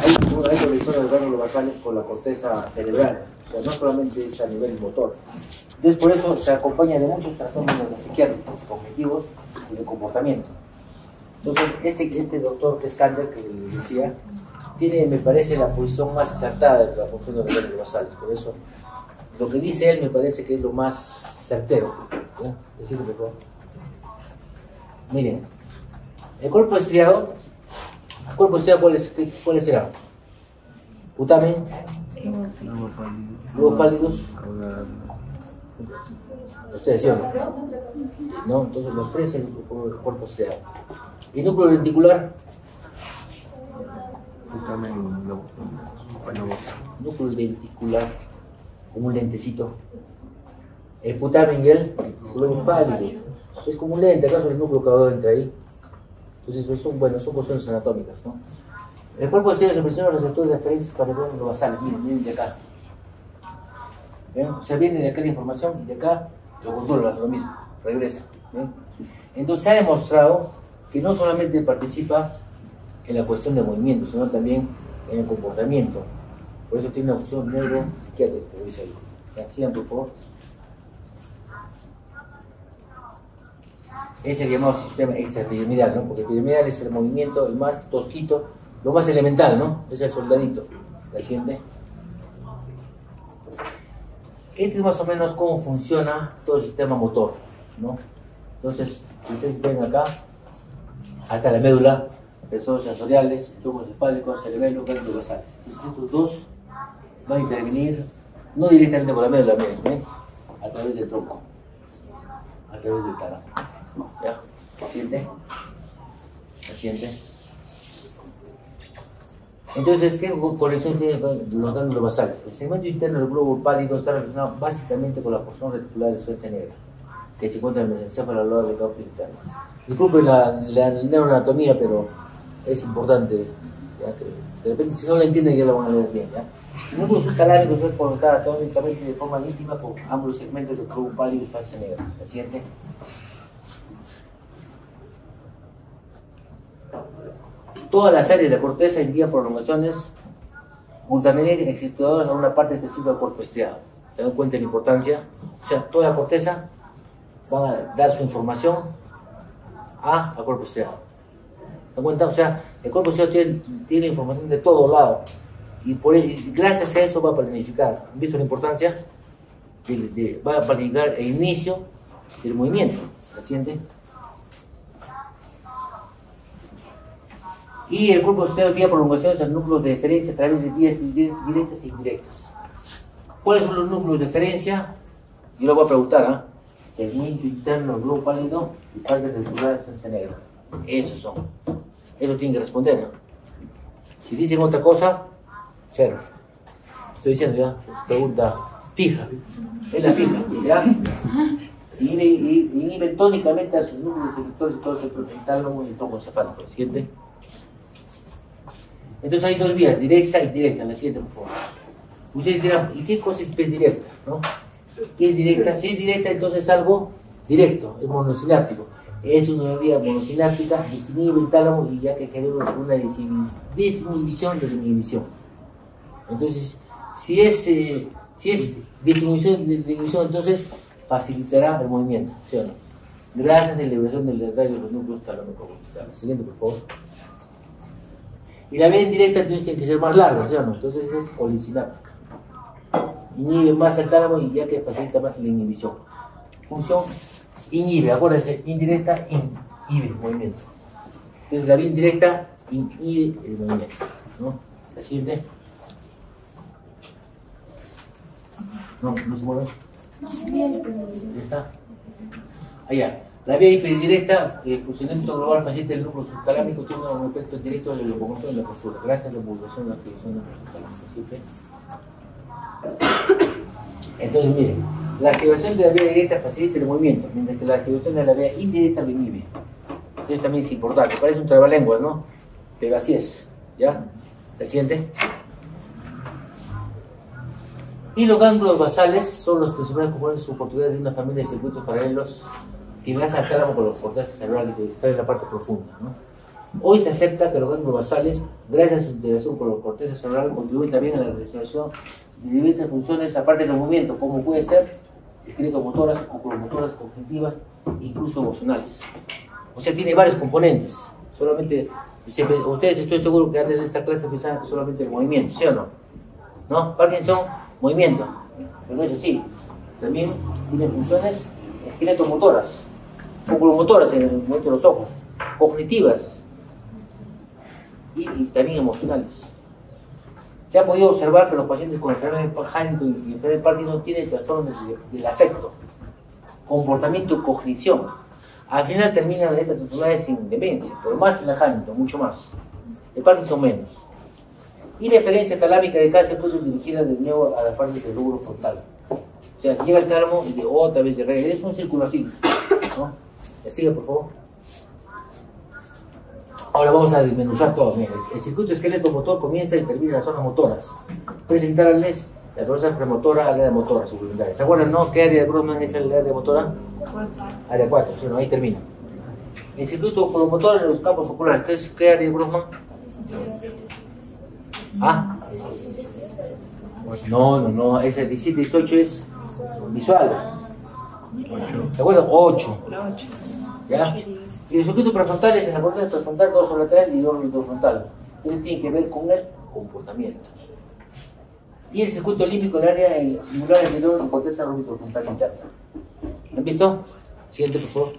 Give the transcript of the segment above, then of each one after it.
hay conexión de los gánglios basales con la corteza cerebral, o sea, no solamente es a nivel motor. Entonces, por eso se acompaña de muchos trastornos psiquiátricos, cognitivos y de comportamiento. Entonces, este doctor que es Kander, que le decía, tiene, me parece, la posición más acertada de la función de los gánglios basales. Por eso, lo que dice él me parece que es lo más certero. Decirlo, por favor. Miren, el cuerpo estriado, ¿cuáles serán? Putamen, globos pálidos. Ustedes, ¿sí o no? Entonces los tres es el cuerpo estriado. ¿Y núcleo lenticular? Núcleo lenticular, como un lentecito. El putamen y el globo pálido. Es como un lente, acaso el núcleo caudal entra ahí. Entonces son cuestiones anatómicas, ¿no? El cuerpo exterior se presiona los receptores de aferencia para los gánglios basales. Miren de acá. ¿Ven? O sea, viene de acá la información y de acá lo controla, lo mismo, regresa. ¿Ven? Entonces se ha demostrado que no solamente participa en la cuestión de movimiento, sino también en el comportamiento. Por eso tiene una función neuropsiquiátrica, como dice ahí. Sigan, por favor. Es el llamado sistema extrapiramidal, ¿no? Porque el piramidal es el movimiento, el más tosquito, lo más elemental, ¿no? Es el soldadito. ¿La siguiente? Este es más o menos cómo funciona todo el sistema motor, ¿no? Entonces, si ustedes ven acá, hasta la médula, resortes sensoriales, tubos cefálicos, cerebelo, gánglios basales. Entonces, estos dos van a intervenir, no directamente con la médula, miren, a través del tronco, a través del tálamo. ¿Ya? ¿Siente? ¿Siente? Entonces, ¿qué conexión tiene con los gánglios basales? El segmento interno del globo pálido está relacionado básicamente con la porción reticular de sustancia negra, que se encuentra en el encéfalo al lado del campo interno. Disculpen la neuroanatomía, pero es importante, ¿ya? Que de repente, si no la entienden, ya la van a leer bien, ¿ya? El núcleo subtalámico se puede conectar anatómicamente de forma íntima con ambos los segmentos del globo pálido y sustancia negra. ¿La siguiente? Todas las áreas de la corteza envían prolongaciones multimediales excitadoras a una parte específica del cuerpo estriado. ¿Se dan cuenta de la importancia? O sea, toda la corteza va a dar su información al cuerpo estriado. ¿Se dan cuenta? O sea, el cuerpo estriado tiene información de todo lado y gracias a eso va a planificar. ¿Han visto la importancia? Va a planificar el inicio del movimiento. ¿Se entiende? Y el cuerpo estriado envía prolongaciones al núcleo de deferencia a través de vías directas e indirectas. ¿Cuáles son los núcleos de deferencia? Yo lo voy a preguntar, segmento interno, globo pálido y parte reticular de sustancia negra. Esos son. Eso tienen que responder, ¿no? Si dicen otra cosa, cero. Estoy diciendo ya, es pregunta fija. Es la fija, ¿ya? Y inhibe tónicamente a sus núcleos secretores y todo el tálamo y el tronco encefálico. ¿Siguiente? Entonces hay dos vías, directa e indirecta. La siguiente, por favor. Ustedes dirán, ¿y qué cosa es directa? ¿No? ¿Qué es directa? Si es directa, entonces es algo directo, es monosináptico. Es una vía monosináptica, desinhibe el tálamo y ya que queremos una desinhibición de la inhibición. Entonces, si es desinhibición de la inhibición, entonces facilitará el movimiento, ¿sí o no? Gracias a la liberación del radio de los núcleos talámicos. Siguiente, por favor. Y la vía indirecta entonces tiene que ser más larga, ¿sí o no? Entonces es polisináptica. Inhibe más el tálamo y ya que facilita más la inhibición. Función inhibe, acuérdense, indirecta inhibe el movimiento. Entonces la vía indirecta inhibe el movimiento, ¿no? ¿La siguiente? No se mueve. ¿Ya está? Allá. La vía hiperindirecta, el funcionamiento global facilita el núcleo subtalámico, tiene un efecto directo de la locomoción y la postura, gracias a la modulación y la activación del subtalámico. Entonces, miren, la activación de la vía directa facilita el movimiento, mientras que la activación de la vía indirecta lo inhibe. Eso también es importante, parece un trabalenguas, ¿no? Pero así es, ¿ya? La siguiente. Y los gánglios basales son los principales componentes suportables de una familia de circuitos paralelos que enlazan al tálamo con los cortezas cerebrales que están en la parte profunda, ¿no? Hoy se acepta que los gánglios basales, gracias a su integración con la corteza cerebral, contribuyen también a la realización de diversas funciones aparte del movimiento, como puede ser esqueletomotoras, oculomotoras, cognitivas, incluso emocionales. O sea, tiene varios componentes. Solamente, ustedes estoy seguro que antes de esta clase pensaban que solamente el movimiento, ¿sí o no? ¿No? Parkinson, movimiento. Pero no es así. También tiene funciones esqueletomotoras, oculomotoras en el movimiento de los ojos, cognitivas y también emocionales. Se ha podido observar que los pacientes con enfermedad de Huntington y enfermedad de Parkinson tienen trastornos del afecto, comportamiento y cognición. Al final terminan estas enfermedades sin demencia, pero más en la Huntington, mucho más. El Parkinson menos. Y la referencia talámica de cáncer puede dirigirla de nuevo a la parte del lóbulo frontal. O sea, llega el tálamo y otra vez de regresa. Es un círculo así, ¿no? Sigue, por favor. Ahora vamos a desmenuzar todo. Miren, el circuito esqueleto-motor comienza y termina en las zonas motoras. Presentarles la proceso premotora, área motora suplementaria. ¿Se acuerdan, no? ¿Qué área de Brodmann es el área motora? Área 4, ¿sí? No, ahí termina. El circuito oculomotor en los campos oculares. ¿Qué área de Brodmann? ¿Ah? No, ese 17 y 18 es visual. ¿De acuerdo? 8. ¿Ya? Y el circuito prefrontal es en la corteza prefrontal, dorso lateral y órbito frontal. Entonces tiene que ver con el comportamiento. Y el circuito límbico en el área singular anterior de corteza órbito frontal interna. ¿Han visto? Siguiente, por favor.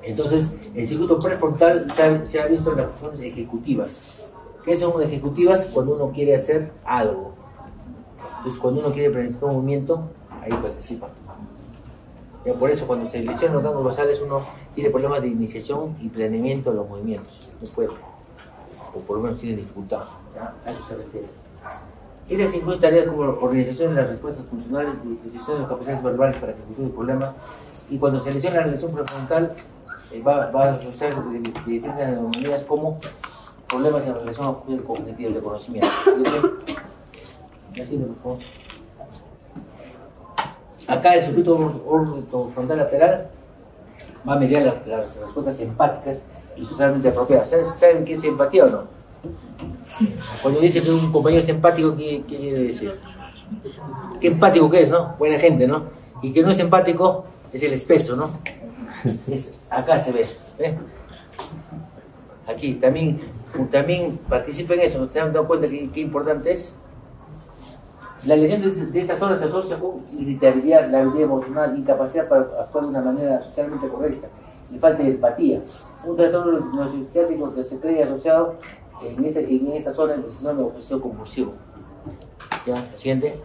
Entonces, el circuito prefrontal se ha visto en las funciones ejecutivas. ¿Qué son ejecutivas? Cuando uno quiere hacer algo. Entonces, cuando uno quiere planificar un movimiento, ahí participa. Ya por eso, cuando se lesionan los gánglios basales, uno tiene problemas de iniciación y planeamiento de los movimientos. No puede, o por lo menos tiene dificultad. ¿Ya? A eso se refiere. Estas incluyen tareas como organización de las respuestas funcionales, utilización de las capacidades verbales para ejecución de problemas. Y cuando se lesiona la lesión prefrontal, va a asociar diferentes anomalías como problemas en relación a funciones cognitivas de conocimiento. Así, por favor. Acá el circuito orbitofrontal lateral va a mediar las respuestas empáticas y socialmente apropiadas. ¿Saben qué es empatía o no? Cuando dice que un compañero es empático, ¿qué quiere decir? ¿Qué empático que es, no? Buena gente, ¿no? Y que no es empático es el espeso, ¿no? Acá se ve, ¿eh? Aquí también participa en eso. ¿Se han dado cuenta qué importante es? La lesión de estas zonas se asocia con irritabilidad, la habilidad emocional, incapacidad para actuar de una manera socialmente correcta y falta de empatía. Un trastorno neuropsiquiátrico que se cree asociado en esta zona del síndrome obsesivo compulsivo. ¿Ya? Siguiente.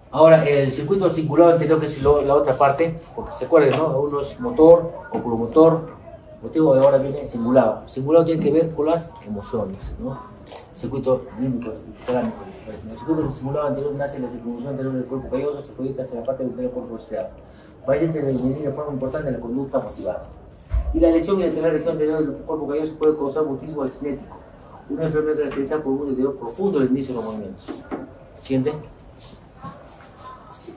Ahora, el circuito cingulado anterior, que es la otra parte, porque se acuerdan, ¿no? Uno es motor, oculomotor, motivo de ahora viene cingulado. Cingulado tiene que ver con las emociones, ¿no? Circuito límbico, talámico. El circuito simulado anterior nace en la circunvolución anterior del cuerpo calloso, se proyecta hacia la parte del cuerpo estriado. Parece intervenir de forma importante en la conducta motivada. Y la lesión en la región anterior del cuerpo calloso puede causar mutismo cinético, una enfermedad caracterizada por un deterioro profundo del inicio de los movimientos. ¿Siguiente?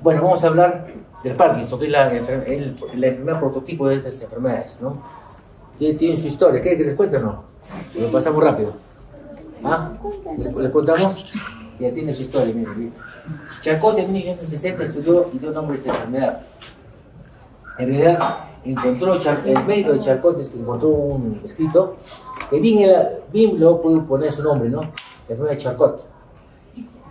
Bueno, vamos a hablar del Parkinson, que es la enfermedad prototipo de estas enfermedades, ¿no? Tiene su historia. ¿Qué les cuento o no? Lo pasamos rápido. ¿Ah? ¿Les contamos? Ya tiene su historia, miren. Charcot en 1960 estudió y dio nombre a esta enfermedad. En realidad, el médico de Charcot es que encontró un escrito que bien luego pudo poner su nombre, ¿no? La enfermedad de Charcot.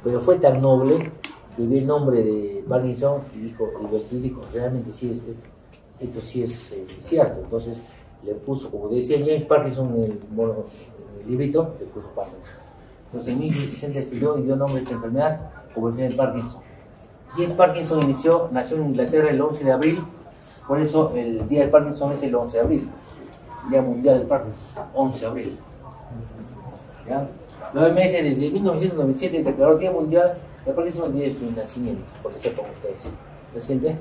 Pero fue tan noble que vio el nombre de Parkinson y lo estudió y dijo, realmente sí esto sí es cierto. Entonces le puso, como decía James Parkinson en el librito, le puso Parkinson. Entonces en 1960 estudió y dio nombre a esta enfermedad como enfermedad de Parkinson. James Parkinson nació en Inglaterra el 11 de abril, por eso el día del Parkinson es el 11 de abril, el Día Mundial del Parkinson, 11 de abril. ¿Ya? 9 meses desde 1997 declaró Día Mundial del Parkinson desde su nacimiento, porque sepan ustedes. ¿Reciente?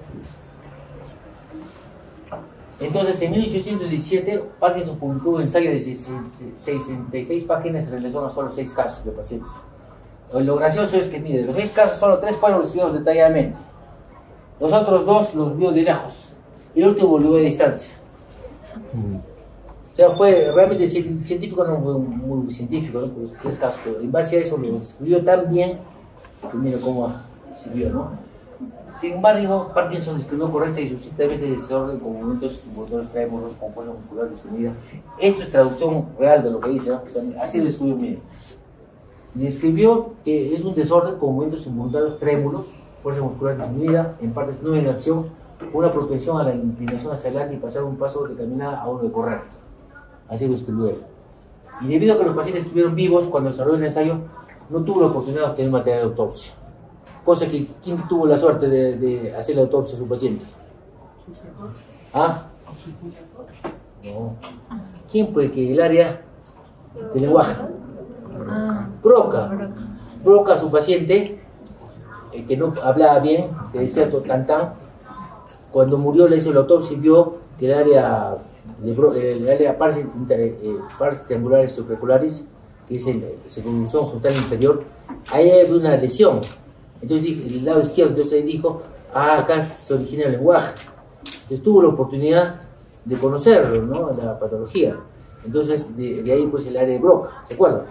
Entonces, en 1817, Parkinson publicó un ensayo de 66 páginas en relación a solo 6 casos de pacientes. Lo gracioso es que, mire, de los 6 casos, solo 3 fueron estudiados detalladamente. Los otros 2 los vio de lejos. y el último volvió a distancia. O sea, fue realmente científico, no fue muy científico, ¿no? Pues, es caso, pero en base a eso lo escribió tan bien que mira cómo sirvió, ¿no? Sin embargo, Parkinson escribió correcta y sucintamente desorden con movimientos involuntarios trémulos con fuerza muscular disminuida. Esto es traducción real de lo que dice, ¿no? O sea, así lo escribió, mire. Describió que es un desorden con movimientos involuntarios trémulos, fuerza muscular disminuida, en partes no en acción, una propensión a la inclinación hacia adelante y pasar un paso de caminar a uno de correr. Así lo escribió él. Y debido a que los pacientes estuvieron vivos cuando desarrolló el ensayo, no tuvo la oportunidad de obtener material de autopsia. Cosa que, ¿quién tuvo la suerte de hacer la autopsia a su paciente? ¿Ah? No. ¿Quién puede que el área de lenguaje? Broca a su paciente, que no hablaba bien, que decía tan. Cuando murió le hizo la autopsia y vio que el área pars triangulares supraoculares, que es la circunvolución frontal inferior, ahí hay una lesión. Entonces dije, el lado izquierdo, entonces ahí dijo, acá se origina el lenguaje. Entonces tuvo la oportunidad de conocerlo, ¿no? La patología. Entonces de ahí pues el área de Broca, ¿se acuerdan?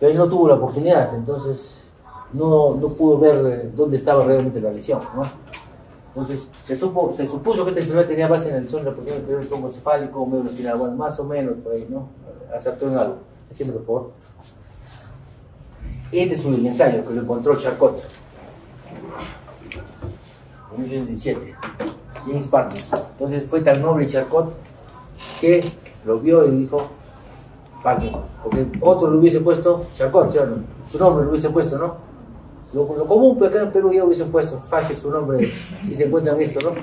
Pero él no tuvo la oportunidad, entonces no pudo ver dónde estaba realmente la lesión, ¿no? Entonces se supuso que esta enfermedad tenía base en la lesión de la porción inferior del tronco encefálico, médula espinal, bueno, más o menos por ahí, ¿no? Acertó en algo. Siempre, por favor. Este es el ensayo que lo encontró Charcot en 1917, James Parkinson. Entonces fue tan noble Charcot que lo vio y dijo Parkinson, porque otro lo hubiese puesto Charcot, ¿sí? Su nombre lo hubiese puesto, ¿no? Lo común, pero acá en Perú ya hubiesen puesto fácil su nombre si se encuentran esto, ¿no?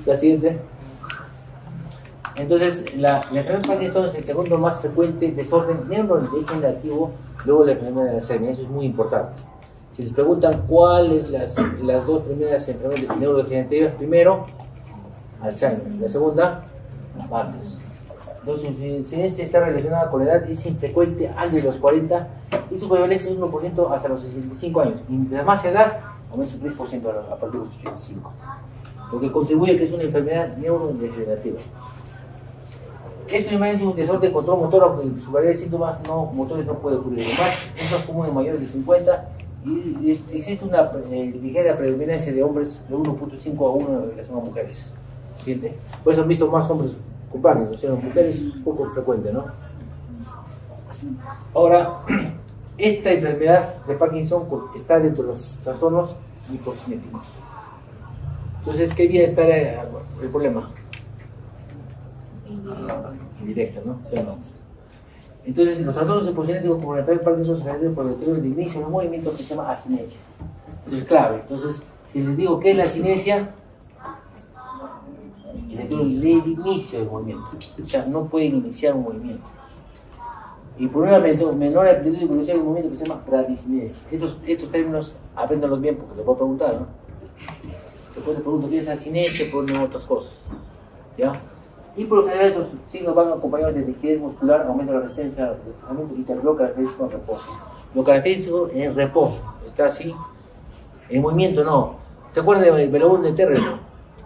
La siguiente. Entonces, la enfermedad de Parkinson es el segundo más frecuente desorden neurodegenerativo luego de la enfermedad de Alzheimer. Eso es muy importante. Si les preguntan cuáles las dos primeras enfermedades neurodegenerativas, primero, Alzheimer. La segunda, Parkinson. Entonces, su incidencia está relacionada con la edad, es infrecuente antes de los 40 y su prevalencia es 1% hasta los 65 años. Mientras más edad, aumenta un 10% a partir de los 85. Lo que contribuye a que es una enfermedad neurodegenerativa. Es primeramente un desorden de control motor, aunque su variedad de síntomas motores no puede ocurrir. Además, es más común en mayores de 50 y existe una ligera predominancia de hombres de 1.5 a 1 en relación a mujeres. ¿Siente? Por eso han visto más hombres con Parkinson, o sea, en mujeres es un poco frecuente, ¿no? Ahora, esta enfermedad de Parkinson está dentro de los trastornos hipocinéticos. Entonces, ¿qué vía está el problema? Indirecta, ¿no? ¿Sí o no? Entonces, los trastornos hipocinéticos como la enfermedad de Parkinson se caracterizan por el deterioro de inicio de un movimiento que se llama asinesia. Entonces, clave. Entonces, si les digo qué es la asinesia, el inicio del movimiento. O sea, no pueden iniciar un movimiento. Y por una menor amplitud y velocidad del movimiento que se llama bradicinesia. Estos términos, apréndanlos bien porque les puedo preguntar, ¿no? Después te pregunto qué es asinesia, ponen otras cosas. ¿Ya? Y por lo general estos signos van acompañados de rigidez muscular, aumento de la resistencia al desplazamiento y lo característico en reposo. Lo característico en reposo, está así. En movimiento no. ¿Se acuerdan del balón de Terry?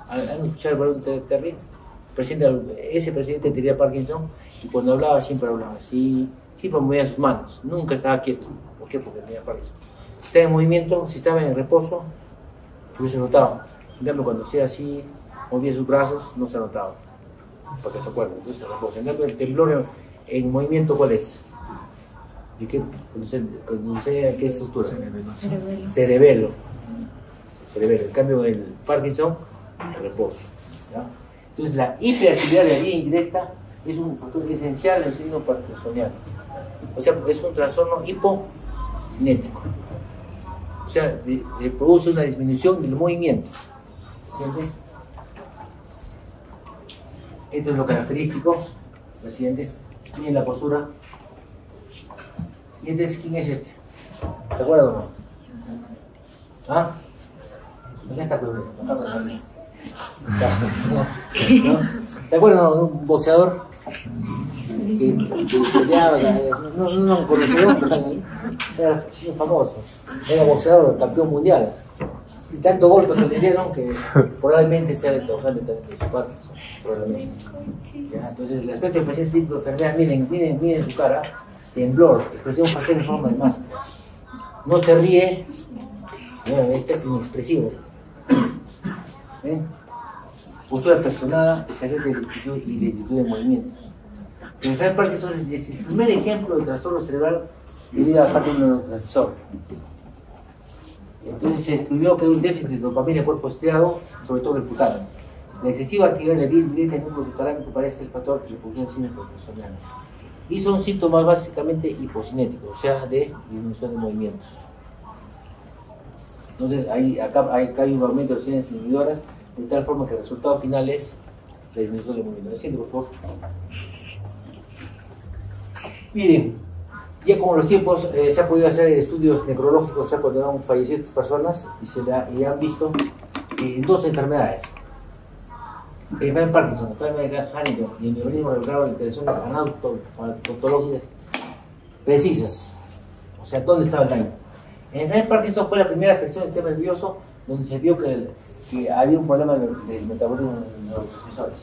¿Han escuchado el balón de Terry? Ese presidente tenía Parkinson y cuando hablaba siempre hablaba así, siempre movía sus manos, nunca estaba quieto. ¿Por qué? Porque tenía Parkinson. Si estaba en movimiento, si estaba en reposo, hubiese notado. En cambio, cuando hacía así, movía sus brazos, no se notaba. Para que se acuerden, entonces el reposo. En cambio, el temblor en movimiento, ¿cuál es? ¿De qué? No sé qué estructura. Cerebelo. En cambio, el Parkinson, el reposo. ¿Ya? Entonces, la hiperactividad de la vía indirecta es un factor esencial en el signo parkinsoniano. O sea, es un trastorno hipocinético. O sea, produce una disminución del movimiento. ¿Siente? Esto es lo característico. La siguiente. Miren la postura. ¿Y entonces quién es este? ¿Se acuerdan o no? ¿Ah? ¿Dónde está el ¿no? ¿Te acuerdas de un boxeador que peleaba? No un conocedor, era famoso. Era boxeador, campeón mundial. Y tanto golpe que le dieron que probablemente sea el causante también de su Parkinson. Probablemente. ¿Ya? Entonces, el aspecto del paciente típico de enfermedad, miren su cara, temblor, expresión facial en forma de máscara. No se ríe, está inexpresivo. Postura flexionada, escasez de lentitud y lentitud de movimientos. El enfermedad de Parkinson es el primer ejemplo de trastorno cerebral debido a la falta de un neurotransmisor. Entonces se describió que hay un déficit de dopamina en el cuerpo estriado, sobre todo en el putálamo. La excesiva actividad de la directa en el núcleo talámico parece el factor de repulsión cinética. Y son síntomas básicamente hipocinéticos, o sea, de disminución de movimientos. Entonces, acá hay un aumento de señales inhibidoras, de tal forma que el resultado final es la disminución de movimiento. ¿Me siento, por favor? Miren, ya con los tiempos se ha podido hacer estudios necrológicos, o sea, cuando han fallecido estas personas y han visto dos enfermedades. La enfermedad de Parkinson, la enfermedad de Huntington y el neuronismo revelado de alteraciones anatomológicas precisas, o sea, ¿dónde estaba el daño? En la enfermedad de Parkinson fue la primera afección del sistema nervioso donde se vio que había un problema del metabolismo de neurotransmisores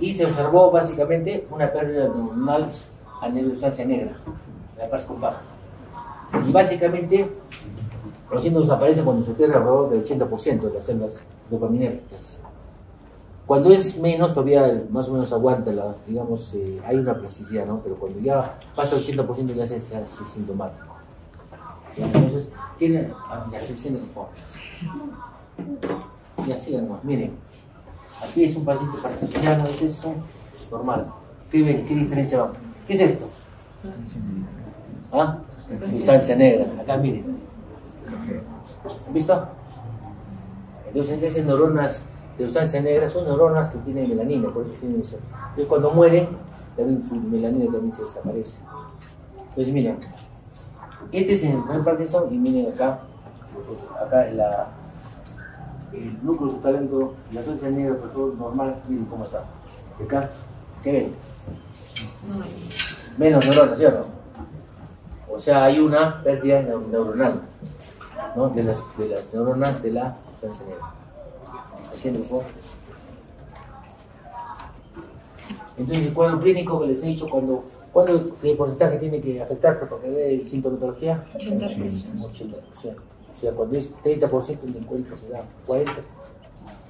y se observó básicamente una pérdida neuronal a nivel de sustancia negra, la paz compacta. Y básicamente los síntomas aparecen cuando se pierde alrededor del 80% de las células dopaminérgicas. Cuando es menos, todavía más o menos aguanta, digamos, hay una plasticidad, ¿no? Pero cuando ya pasa el 80% ya se hace sintomático. Entonces, tiene asistencia por favor. Ya sigan más, miren. Aquí es un paciente parkinsoniano, este es normal. ¿Qué diferencia va? ¿Qué es esto? ¿Ah? Sustancia negra. Acá miren. ¿Han visto? Entonces, esas neuronas de sustancia negra son neuronas que tienen melanina, por eso tienen eso. Entonces, cuando mueren, también su melanina también se desaparece. Entonces, miren. Este es el Parkinson y miren acá el núcleo talámico, la sustancia negra, por todo normal, miren cómo está. Acá, ¿qué ven? Menos neuronas, ¿cierto? O sea, hay una pérdida neuronal, ¿no? de las neuronas de la sustancia negra. Haciendo, por favor. Entonces, el cuadro clínico que les he dicho, ¿qué porcentaje tiene que afectarse para que dé sintomatología? 80%. O sea, cuando es 30% el encuentro se da 40%.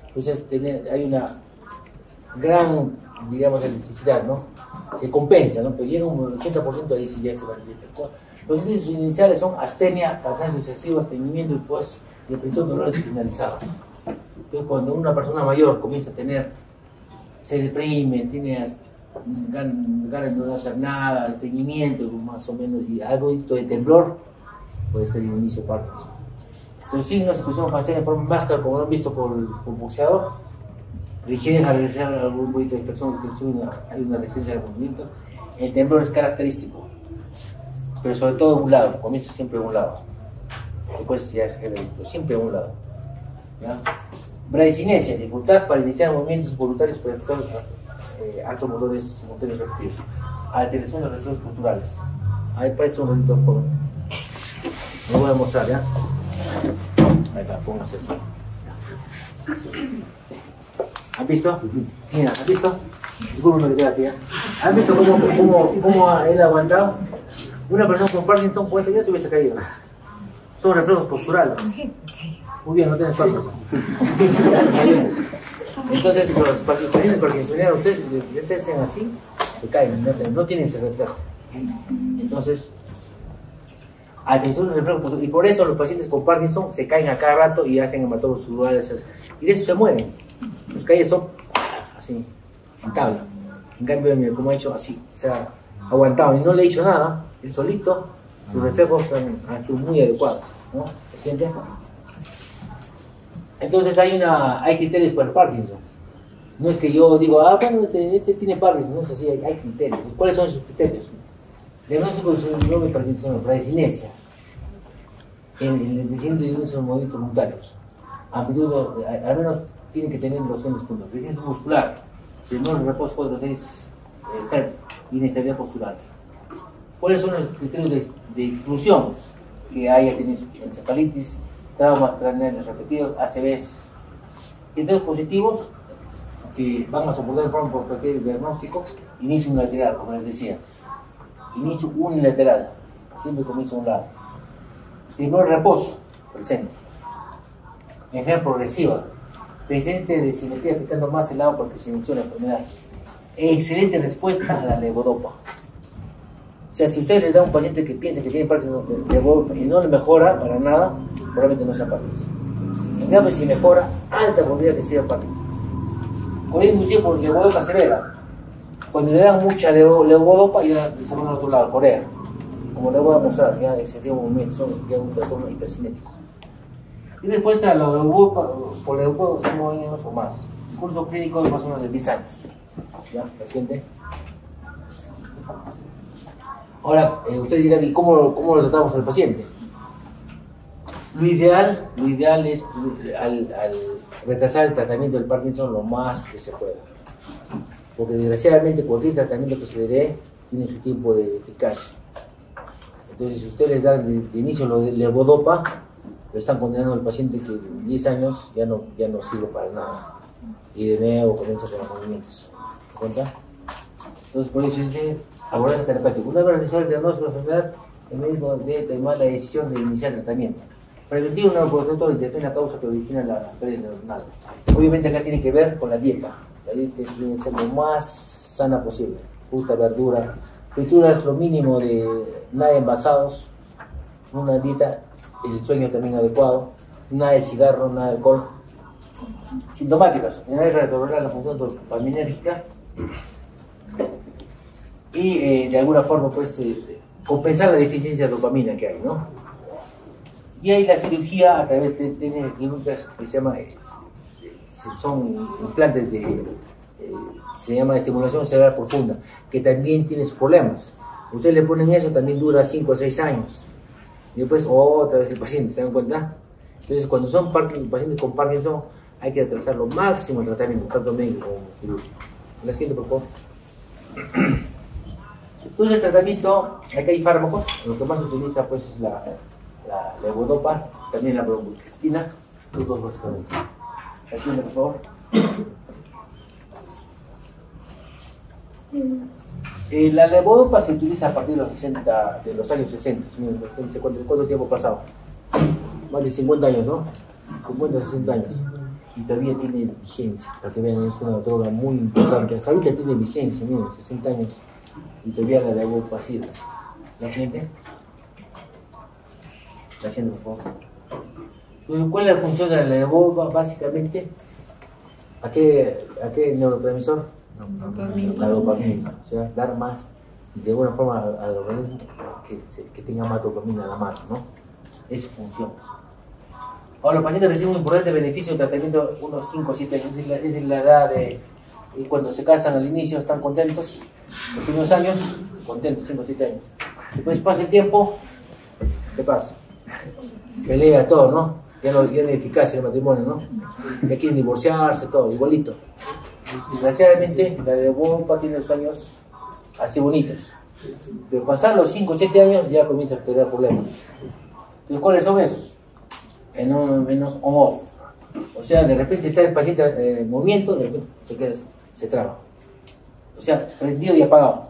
Entonces hay una gran, digamos, elasticidad, ¿no? Se compensa, ¿no? Pero llega un 80%, ahí sí ya se va a decir. Los índices iniciales son astenia, cansancio excesivo, estreñimiento y pues depresión, dolores finalizados. Entonces, cuando una persona mayor comienza a se deprime, tiene ganas de no hacer nada, estreñimiento más o menos, y algo de temblor, puede ser el inicio de Parkinson. Entonces, signos de expresión facial en forma de máscara, como lo han visto por boxeador, rigidez al realizar algún poquito de infección, hay una resistencia al movimiento. El temblor es característico, pero sobre todo de un lado, comienza siempre de un lado, después ya es generalito, siempre de un lado. ¿Ya? Bradicinesia, dificultad para iniciar movimientos voluntarios por efectos actos motores simultáneos repetidos. Alteración de los reflejos posturales. Ahí parece un bonito joven. Lo voy a mostrar, ¿ya? Ahí está, póngase así. ¿Han visto? Mira, ¿han visto? Disculpen que te aquí, ¿eh? ¿Han visto cómo él ha aguantado? Una persona con Parkinson puede ser ya se hubiese caído. Son reflejos posturales. Muy bien, no tienes Parkinson. Entonces, los pacientes parkinsonianos, ustedes se hacen así, se caen, no tienen ese reflejo. Entonces, atención al reflejo posturales. Y por eso los pacientes con Parkinson se caen a cada rato y hacen hematomas subdurales. Y de eso se mueren. Sus caídas son así, en tabla. En cambio, mira, como ha hecho así, se ha aguantado y no le ha hecho nada, él solito, sus reflejos han sido muy adecuados, ¿no? ¿Se siente? Entonces hay criterios para el Parkinson. No es que yo digo, bueno, este tiene Parkinson, no es así, hay criterios. ¿Cuáles son esos criterios? Diagnóstico de síndrome de Parkinson, bradicinesia, el descenso de los movimientos voluntarios. Amplitud, al menos tienen que tener los genes puntos. Resistencia muscular, si no reposo 4 o 6 Hz, inestabilidad postural. ¿Cuáles son los criterios de exclusión? Que haya tenido encefalitis traumas craneales repetidos, ACVs. Criterios positivos que van a soportar el forma por cualquier diagnóstico, inicio unilateral, como les decía. Inicio unilateral, siempre comienza a un lado. Primero reposo, presente. Enfermedad progresiva, presente de simetría afectando más el lado porque se inició la enfermedad. Excelente respuesta a la levodopa. O sea, si usted le da a un paciente que piensa que tiene Parkinson levodopa y no le mejora para nada, probablemente no sea Parkinson. En cambio, si mejora, alta probabilidad que sea Parkinson. Con inducido por levodopa severa. Cuando le dan mucha levodopa, ya se van al otro lado, Corea. Como le voy a mostrar, ya excesivo movimiento, son ya un trastorno hipercinético. Y respuesta a la levodopa, por levodopa, 5 años o más. El curso clínico es más o menos de 10 años. ¿Ya? Paciente. Ahora, usted dirá, ¿y cómo lo tratamos al paciente? Lo ideal es al retrasar el tratamiento del Parkinson lo más que se pueda. Porque desgraciadamente cualquier tratamiento que se le dé tiene su tiempo de eficacia. Entonces, si usted les da de inicio lo de levodopa, lo están condenando al paciente que en 10 años ya no sirve para nada. Y de nuevo comienza con los movimientos. ¿Se cuenta? Entonces, por eso dice abordaje terapéutico. Una vez realizado el diagnóstico de la enfermedad, el médico debe tomar la decisión de iniciar el tratamiento. Preventivo neuroprotector interfiere en la causa que origina la pérdida neuronal. Obviamente acá tiene que ver con la dieta. La dieta tiene que ser lo más sana posible. Fruta, verdura, frituras, lo mínimo de nada envasados. Una dieta, el sueño también adecuado. Nada de cigarro, nada de alcohol. Sintomáticas. Generar retornar la función dopaminérgica. Y de alguna forma pues compensar la deficiencia de dopamina que hay, ¿no? Y hay la cirugía a través de técnicas quirúrgicas que se llama, son implantes se llama estimulación cerebral profunda, que también tiene sus problemas. Ustedes le ponen eso, también dura 5 o 6 años. Y después otra vez el paciente, ¿se dan cuenta? Entonces cuando son pacientes con Parkinson, hay que retrasar lo máximo el tratamiento, tanto médico como quirúrgico. La siguiente, por favor. Entonces el tratamiento, aquí hay fármacos, lo que más se utiliza pues es la levodopa, también la bromocriptina, los dos básicamente. La siguiente, por favor. La levodopa se utiliza a partir de los años 60. ¿Cuánto tiempo ha pasado? Más de 50 años, ¿no? 50, 60 años. Y todavía tiene vigencia, para que vean, es una droga muy importante. Hasta ahorita tiene vigencia, miren, 60 años. Y todavía la levodopa sirve. ¿La siguiente? La siguiente, por favor. Entonces, ¿cuál es la función de la levodopa? Básicamente, ¿a qué neurotransmisor? La dopamina. O sea, dar más, de alguna forma, al organismo que tenga más dopamina a la mano, ¿no? Es su función. Ahora, los pacientes reciben un importante beneficio del tratamiento unos 5 o 7 años. Es la edad de... Y cuando se casan al inicio están contentos. Los primeros años, contentos, 5 o 7 años. Después pasa el tiempo, ¿qué pasa? Pelea todo, ¿no? Ya no es eficacia el matrimonio, ¿no? Ya quieren divorciarse, todo, igualito. Desgraciadamente, la levodopa tiene los años así bonitos. Pero pasar los 5 o 7 años ya comienza a tener problemas. ¿Y cuáles son esos? Menos on-off. O sea, de repente está el paciente en movimiento, de repente se traba. O sea, prendido y apagado.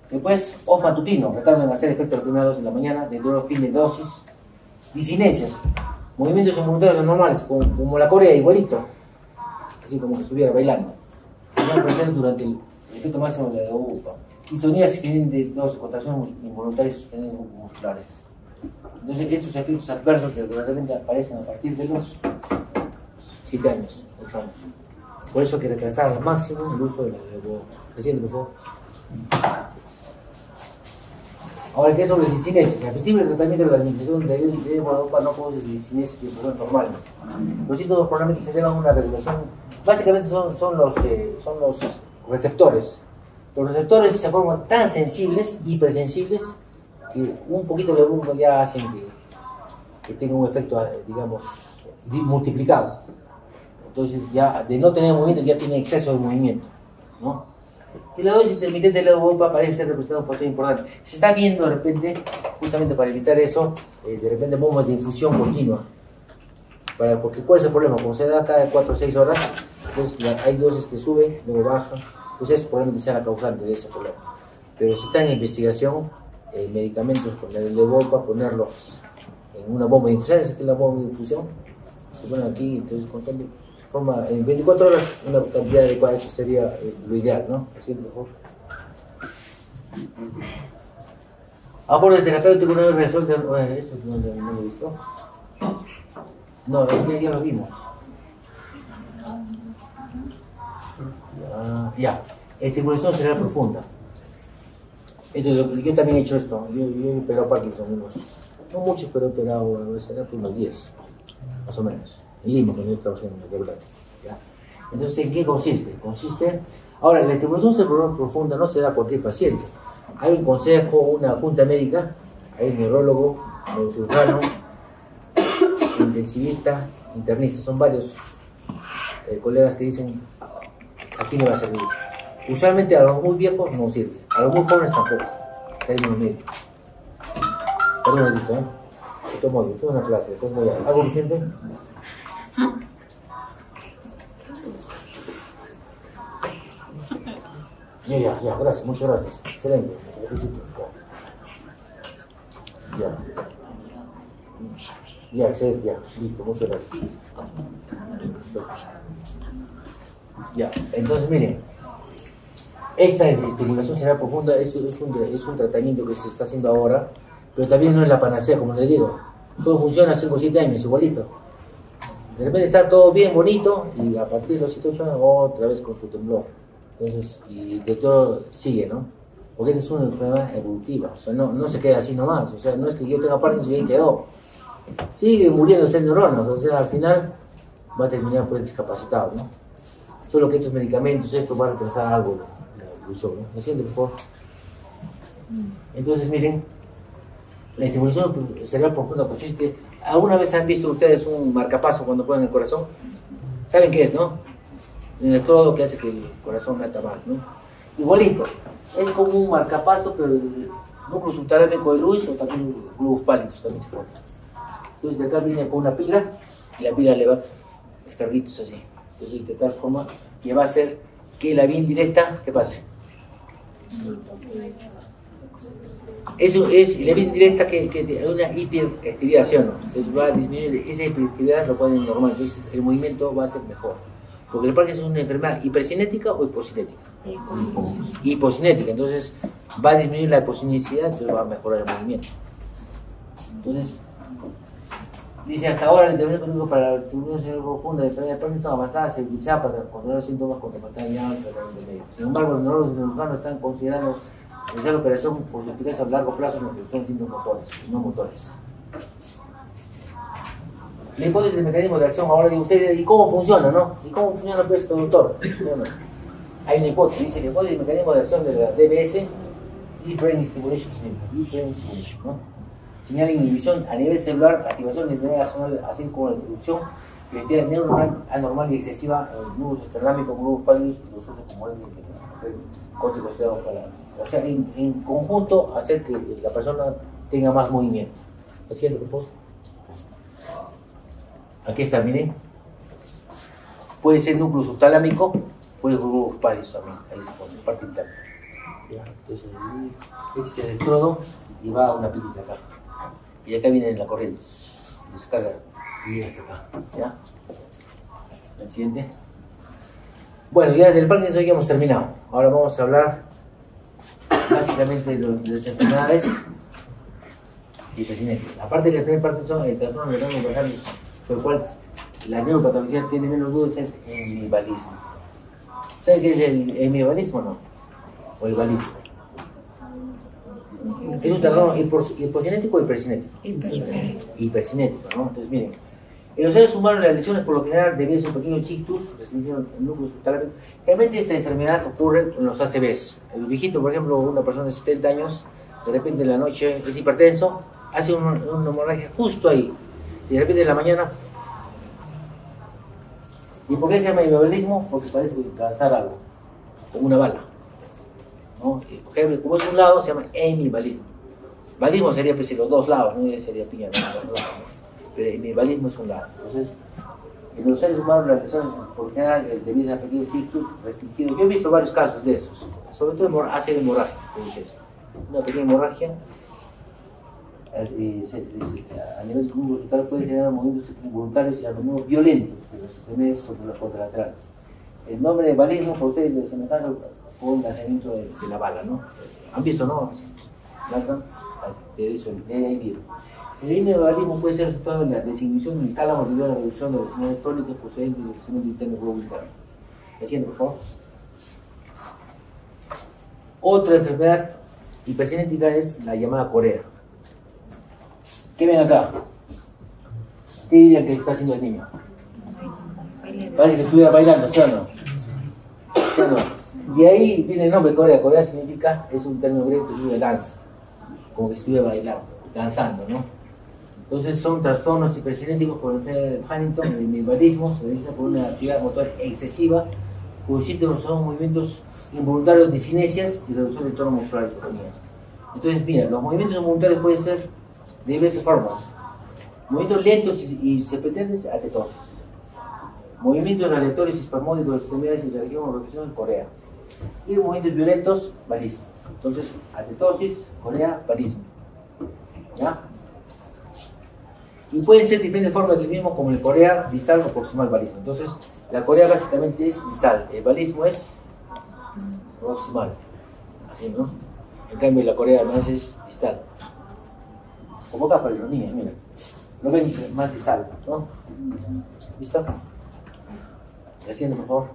Después, off matutino, retardo en hacer efecto a la primera dosis de la mañana, de nuevo fin de dosis. Disinencias, movimientos involuntarios normales, como la Corea, igualito. Así como que estuviera bailando. No presente durante el efecto máximo de la levodopa. Distonías que vienen de dosis, contracciones involuntarias sostenidas musculares. Entonces, estos efectos adversos desgraciadamente aparecen a partir de los 7 años, 8 años. Por eso hay que retrasar al máximo el uso de la levodopa. ¿Se siente, por favor? Ahora, ¿qué son las disinesias? Al principio del tratamiento de la administración de levodopa no produce disinesias y son normales. Los síntomas probablemente se deban a una regulación. Básicamente son los receptores. Los receptores se forman tan sensibles, hipersensibles, que un poquito de levodopa ya hacen que tenga un efecto, digamos, multiplicado. Entonces, ya de no tener movimiento, ya tiene exceso de movimiento, ¿no? Y la dosis intermitente de levodopa parece ser representada un factor importante. Se está viendo de repente, justamente para evitar eso, de repente bombas de infusión continua. Porque ¿cuál es el problema? Como se da cada 4 o 6 horas, pues hay dosis que sube, luego baja, pues eso probablemente sea la causante de ese problema. Pero si está en investigación, medicamentos con el Levodopa, ponerlos en una bomba de infusión. ¿Sabes qué es la bomba de infusión? Se ponen aquí, entonces forma en 24 horas una cantidad adecuada, eso sería lo ideal, ¿no? Así es mejor. Aporte terapéutico una vez resuelto. Esto no lo he visto. No, ya lo vimos. Ya. Estimulación cerebral profunda. Entonces, yo también he hecho esto. Yo he operado Parkinson, no muchos, pero he operado, será por unos 10, más o menos. En Lima, cuando yo trabajé en el regular. Entonces, ¿en qué consiste? Ahora, la estimulación cerebral profunda no se da a cualquier paciente. Hay un consejo, una junta médica, hay un neurólogo, neurocirujano, intensivista, internista. Son varios colegas que dicen, aquí me va a servir. Usualmente a los muy viejos no sirve, a los muy jóvenes tampoco. Perdón un ratito, Esto móvil, esto es una clase, esto es muy algo. ¿Algo urgente? Ya, gracias, muchas gracias. Excelente. Ya, excelente, ya, listo, muchas gracias. Ya, entonces miren, esta estimulación cerebral profunda es un tratamiento que se está haciendo ahora, pero también no es la panacea, como les digo. Todo funciona 5 o 7 años, igualito. De repente está todo bien, bonito, y a partir de los 7 o 8 años, otra vez con su temblor. Entonces, y de todo sigue, ¿no? Porque esta es una enfermedad evolutiva, o sea, no se queda así nomás, o sea, no es que yo tenga Parkinson y ahí quedó. Sigue muriéndose neuronas, o sea, al final va a terminar pues discapacitado, ¿no? Solo que estos medicamentos, esto va a retrasar algo la evolución, ¿no? ¿Me siente, por favor? Entonces, miren, la estimulación cerebral profunda consiste. ¿Alguna vez han visto ustedes un marcapaso cuando ponen el corazón? ¿Saben qué es, no? El electrodo que hace que el corazón lata más, ¿no? Igualito, es como un marcapaso, pero el núcleo subtalámico de Lewis o también globos pálidos también se pone. Entonces de acá viene con una pila y la pila le va descarguitos así. Entonces de tal forma que va a hacer que la vía indirecta, ¿qué pase? Eso es la vía indirecta que hay una hiperactividad, ¿sí o no? Entonces va a disminuir esa hiperactividad, lo pueden normal, entonces el movimiento va a ser mejor. Porque el Parkinson es una enfermedad hipercinética o hipocinética. Hipocinética, entonces va a disminuir la hipocineticidad, entonces va a mejorar el movimiento. Entonces, dice hasta ahora el intervención para la estimulación cerebral profunda de enfermedad de Parkinson avanzada se utilizaba para controlar los síntomas con capacidad ya en tratamiento médico. Sin embargo, los neurólogos y neurocirujanos están considerando realizar la operación por su eficacia a largo plazo en la reducción de síntomas motores y no motores. La hipótesis del mecanismo de acción, ahora digo ustedes, ¿y cómo funciona, no? ¿Y cómo funciona esto, doctor? Bueno, hay una hipótesis, dice la hipótesis del mecanismo de acción de la DBS, Deep Brain Stimulation, ¿no? Señala inhibición a nivel celular, activación de interés axonal, así como la introducción de actividad neuronal anormal y excesiva en globos externámicos, globos pálidos y los otros como el córtex estriado para, o sea, en conjunto hacer que la persona tenga más movimiento. ¿Lo siento, por favor? Aquí está, miren. Puede ser núcleo subtalámico, puede ser globos pálidos también, ahí se pone, parte interna. Entonces, este es el electrodo y va a una pilita acá. Y acá viene la corriente, descarga y llega hasta acá, ¿ya? El siguiente. Bueno, ya del Parkinson ya hemos terminado. Ahora vamos a hablar básicamente de las enfermedades hipercinéticas. Aparte de la enfermedad de Parkinson, el trastorno de los basales, por el cual la neuropatología tiene menos dudas, es el hemivalismo. ¿Saben qué es el hemivalismo o no? O el balismo. Es un trastorno hipocinético o hipercinético. Hipercinético, ¿no? Entonces, miren, en los seres humanos las lesiones por lo general debido a un pequeño ictus, restringido en núcleo subtalámico. Realmente esta enfermedad ocurre en los ACVs. El viejito, por ejemplo, una persona de 70 años, de repente en la noche es hipertenso, hace una hemorragia justo ahí, y de repente en la mañana. ¿Y por qué se llama hemivalismo? Porque parece lanzar algo, como una bala, ¿no? Por ejemplo, como es un lado, se llama hemivalismo. Valismo sería pues los dos lados, no sería piña, los dos lados, ¿no? pero el nihilismo es un lado. Entonces, en los seres humanos las lesiones por general debido a pequeños ciclos restringidos. Yo he visto varios casos de esos, sobre todo ácido hemorrágico, una pequeña hemorragia a nivel muscular puede generar movimientos involuntarios y a menudo violentos de las extremidades contralaterales. El nombre de balismo procede de semejanza con un lanzamiento de la bala, ¿no? ¿Han visto, no? De eso, de ahí viene. El inevalismo puede ser resultado de la desinhibición del tálamo debido a la reducción de las señales tónicas procedentes del crecimiento interno del globo interno. ¿Me siento, por favor? Otra enfermedad hipercinética es la llamada corea. ¿Qué ven acá? ¿Qué dirían que está haciendo el niño? Parece que estuviera bailando, ¿sí o no? ¿Sí o no? Y ahí viene el nombre corea. Corea significa, es un término griego que significa danza, como que estuviera bailando, danzando, ¿no? Entonces son trastornos hipercinéticos por enfermedad de Huntington. El invalidismo se realiza por una actividad motor excesiva, cuyos síntomas son movimientos involuntarios de cinesias y reducción del tono muscular y hipotonía. Entonces, mira, los movimientos involuntarios pueden ser de diversas formas. Movimientos lentos y septentrionales, atetosis. Movimientos aleatorios y espasmódicos de extremidades y de la región o represión, corea. Y movimientos violentos, balismo. Entonces, atetosis, corea, balismo. ¿Ya? Y pueden ser diferentes formas del mismo, como el corea distal o proximal balismo. Entonces, la corea básicamente es distal, el balismo es proximal. Así, ¿no? En cambio, la corea además es distal. Como acá para los niños, mira. Lo ven más distal, ¿no? ¿Listo? Haciendo, por favor.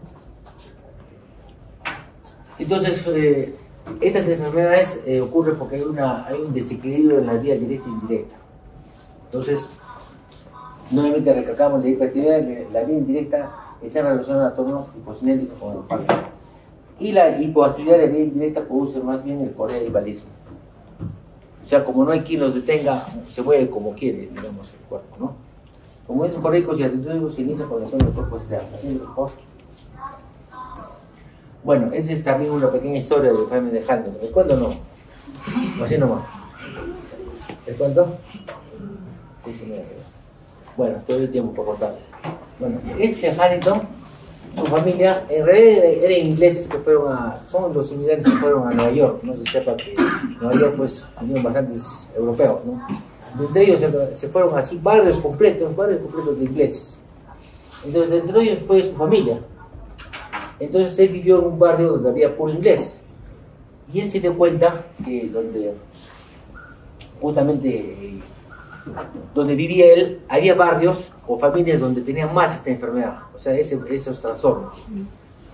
Entonces, estas enfermedades ocurren porque hay un desequilibrio en la vía directa e indirecta. Entonces, nuevamente recalcamos la hiperactividad, la vía indirecta está relacionada a trastornos hipocinéticos como el parto. Y la hipoactividad de la vía indirecta produce más bien el corea y balismo. O sea, como no hay quien los detenga, se mueve como quiere, digamos, el cuerpo, ¿no? Como movimientos coreicos y atletismos se inicia con la acción del cuerpo externo. ¿Así, por favor? Bueno, esta es también una pequeña historia del enfermedad de Huntington. ¿Les cuento o no? Así nomás. ¿Les cuento? Bueno, estoy de tiempo por contarles. Bueno, este Huntington, su familia, en realidad eran ingleses que son los inmigrantes que fueron a Nueva York, no se sepa que Nueva York pues tenían bastantes europeos, ¿no? Entre ellos se fueron así barrios completos de ingleses. Entonces entre ellos fue su familia. Entonces él vivió en un barrio donde había puro inglés. Y él se dio cuenta que donde vivía él, había barrios o familias donde tenían más esta enfermedad, o sea, esos trastornos.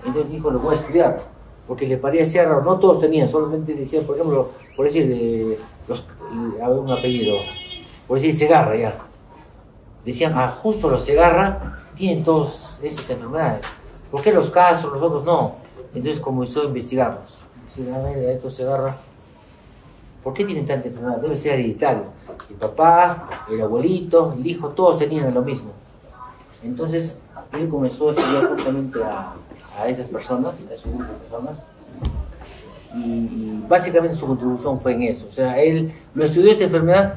Entonces dijo, lo voy a estudiar, porque le parecía raro, no todos tenían, solamente decían, por ejemplo, por decir, había un apellido, por decir Segarra, ya. Decían, justo los Segarra tienen todas estas enfermedades, ¿por qué los casos, los otros no? Entonces comenzó a investigarlos. Decían, a ver, estos Segarra, ¿por qué tienen tanta enfermedad? Debe ser hereditario. El papá, el abuelito, el hijo, todos tenían lo mismo. Entonces, él comenzó a estudiar justamente a esas personas, a ese grupo de personas, y básicamente su contribución fue en eso. O sea, él lo estudió esta enfermedad,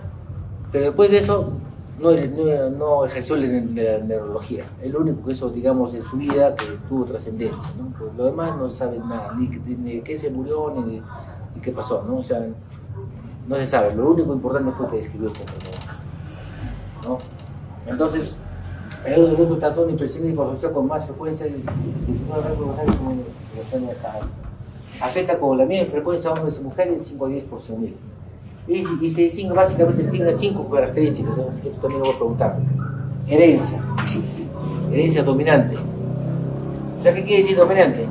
pero después de eso no ejerció la neurología. Es lo único que eso, digamos, en su vida que tuvo trascendencia, ¿no? Pues lo demás no se sabe nada, ni de qué se murió, ni qué pasó, ¿no? O sea, no se sabe, lo único importante fue que describió esta enfermedad, ¿no? Entonces, el otro trastorno hipercinético asociado con más frecuencia afecta con la misma frecuencia a hombres y mujeres, 5 a 10 por 100.000. Y se distingue básicamente, tiene 5 características, ¿no? Esto también lo voy a preguntar. Herencia dominante. O sea, ¿qué quiere decir dominante?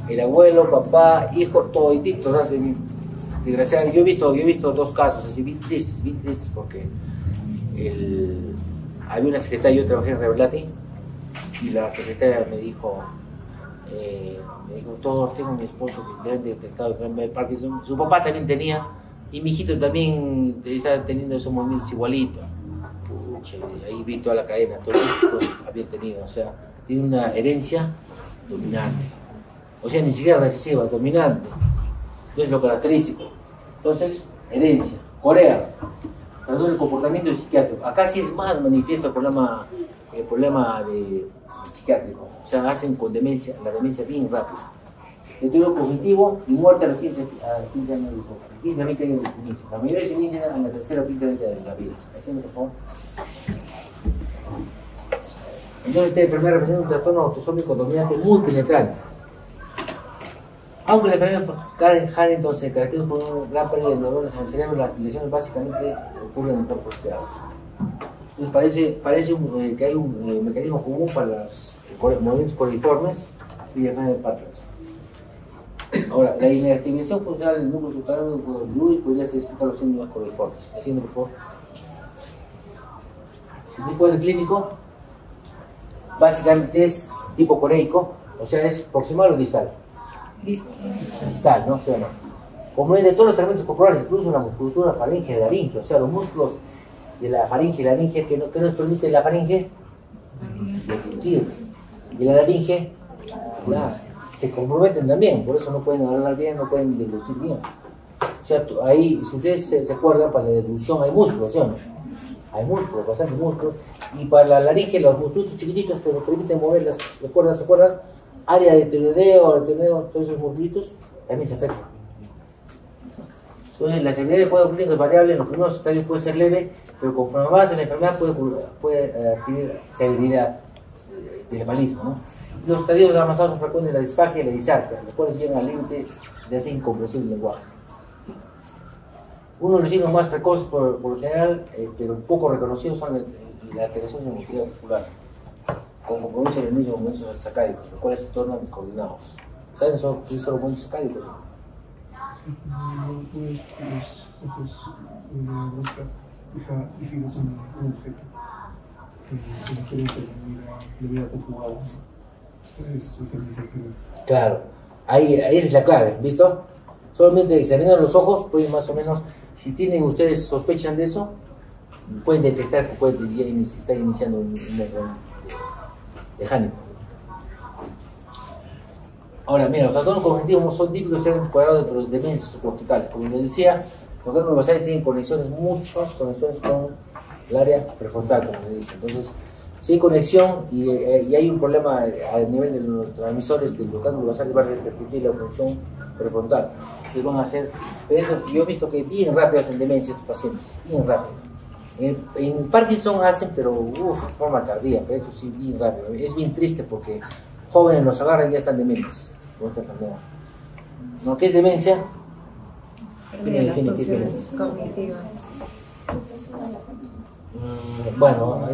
El abuelo, papá, hijo, todititos hacen. Desgraciadamente, yo he visto 2 casos así, bien tristes, porque había una secretaria, yo trabajé en Revelati, y la secretaria me dijo, todos tengo mi esposo que deben de detectado enfermedad de Parkinson, su papá también tenía, y mi hijito también estaba teniendo esos movimientos igualitos. Pucha, ahí vi toda la cadena, todos habían tenido, o sea, tiene una herencia dominante, o sea, ni siquiera recesiva, dominante. Entonces lo característico. Entonces, herencia. Corea. trastorno del comportamiento psiquiátrico. Acá sí es más manifiesto el problema psiquiátrico. O sea, hacen con demencia, la demencia bien rápida. Deterioro cognitivo y muerte a los 15 años de vida. 15 a 20 años de inicio. La mayoría se inician en la tercera o quinta década de la vida. ¿Entiendes, por favor? Entonces, esta enfermedad representa un trastorno autosómico dominante muy penetrante. Aunque la enfermedad Huntington se caracteriza por una gran pérdida de neuronas en el cerebro, las lesiones básicamente ocurren en el cuerpo externo. Entonces parece que hay un mecanismo común para los movimientos coliformes y la enfermedad de Parkinson. Ahora, la inactivación funcional del núcleo subterráneo podría ser explicada los síntomas coliformes. Haciendo, por favor. El tipo de clínico básicamente es tipo coreico, o sea, es proximal o distal. Distal, ¿no? O sea, no. Como de todos los segmentos corporales, incluso la musculatura faringe y laringe, o sea, los músculos de la faringe y laringe que nos permite la faringe deglutir, y la laringe se comprometen también, por eso no pueden hablar bien, no pueden deglutir bien. O sea, ahí, si ustedes se acuerdan, para la deglución hay músculos, ¿sí o no? Hay músculos, bastante músculos, y para la laringe los músculos chiquititos que nos permiten mover las cuerdas, ¿se acuerdan? Área de tiroideo, todos esos músculos también se afectan. Entonces, la severidad del cuadro clínico es variable, en los primeros estadios puede ser leve, pero conforme avanza la enfermedad puede adquirir severidad del hepalismo, ¿no? Los estadios avanzados son frecuentes la disfagia y la disarquia, los cuales llegan al límite de hacer incomprensible el lenguaje. Uno de los signos más precoces por lo general, pero poco reconocidos, son la alteración de la motilidad popular, con compromiso en el mismo movimiento sacádicos, los cuales se tornan descoordinados. ¿Saben qué son los movimientos sacádicos? Los ojos de la rosca y fijas un objeto que se refiere a la vida popular. Es claro, ahí esa es la clave, ¿visto? Solamente examinan los ojos, pueden más o menos, si tienen ustedes sospechan de eso, pueden detectar que puede estar iniciando un error de Huntington. Ahora, mira, los trastornos cognitivos son típicos de ser encuadrados dentro de demencias subcorticales. Como les decía, los trastornos basales tienen muchas conexiones con el área prefrontal, como les dije. Entonces, si hay conexión y hay un problema a nivel de los transmisores del cángulo basal, va a repercutir la función prefrontal. Entonces van a hacer, pero yo he visto que bien rápido hacen demencia estos pacientes, bien rápido. En Parkinson hacen, pero forma tardía, pero esto sí bien rápido. Es bien triste porque jóvenes los agarran y ya están dementes con esta enfermedad. ¿No? ¿Qué es demencia? Las funciones cognitivas. Bueno,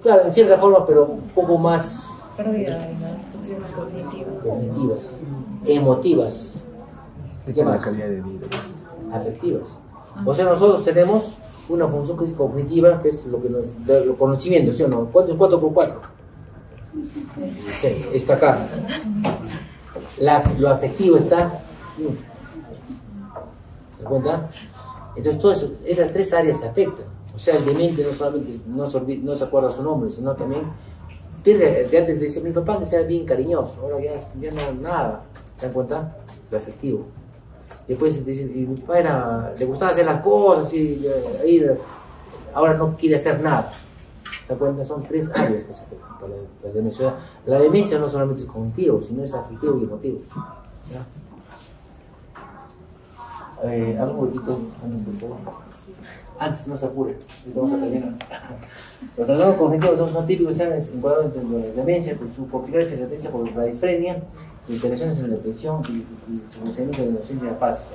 claro, en cierta forma, pero un poco más Pérdida de las funciones cognitivas, emotivas, ¿y qué más? Calidad de vida. Afectivas. O sea, nosotros tenemos una función que es cognitiva, que es lo que nos da el conocimiento, ¿sí o no? ¿Cuánto es 4 por 4? 6, está acá. Lo afectivo está aquí. ¿Se da cuenta? Entonces, todas esas tres áreas se afectan. O sea, el demente no solamente no se acuerda su nombre, sino también pierde, de antes decía, mi papá decía bien cariñoso, ahora ya no nada, ¿se dan cuenta? Lo afectivo. Después dice, y mi papá le gustaba hacer las cosas, y ahora no quiere hacer nada. ¿Se dan cuenta? Son tres áreas que se afectan por la demencia. La demencia no solamente es cognitivo, sino es afectivo y emotivo. Algo bonito, antes no se apure, vamos a terminar. Los trastornos cognitivos son típicos, están encuadrados entre la demencia, con su popular se caracteriza por la disfrenia, alteraciones en la depresión y su procedimiento de inocencia fásica.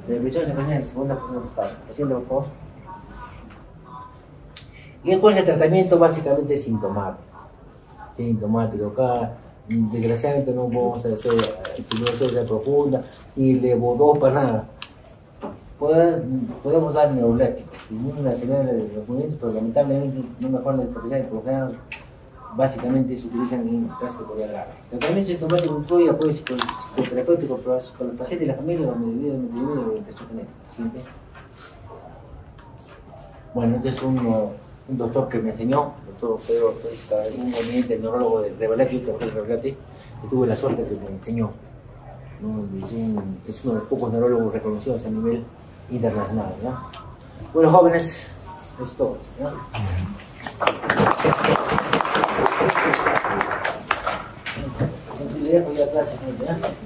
La depresión se presenta en el 50% de los casos. Paciente, por favor. Y después el tratamiento básicamente es sintomático. Acá, desgraciadamente, no podemos hacer estimulación profunda, ni levodopa, nada. Podemos dar neurolépticos, una señal de los movimientos, pero lamentablemente no mejoran la discapacidad y por lo general básicamente se utilizan en casos de corea grave. El tratamiento sintomático incluye apoyo psicoterapéutico para el paciente y la familia, donde divide la orientación genética. ¿Siguiente? Bueno, este es un doctor que me enseñó, doctor Pedro Ortiz, un eminente neurólogo de Revelati, que tuve la suerte que me enseñó. ¿No? Es uno de los pocos neurólogos reconocidos a nivel internacional, ¿no? Bueno, jóvenes, es todo, ¿no? Entonces le dejo ya clases, ¿no?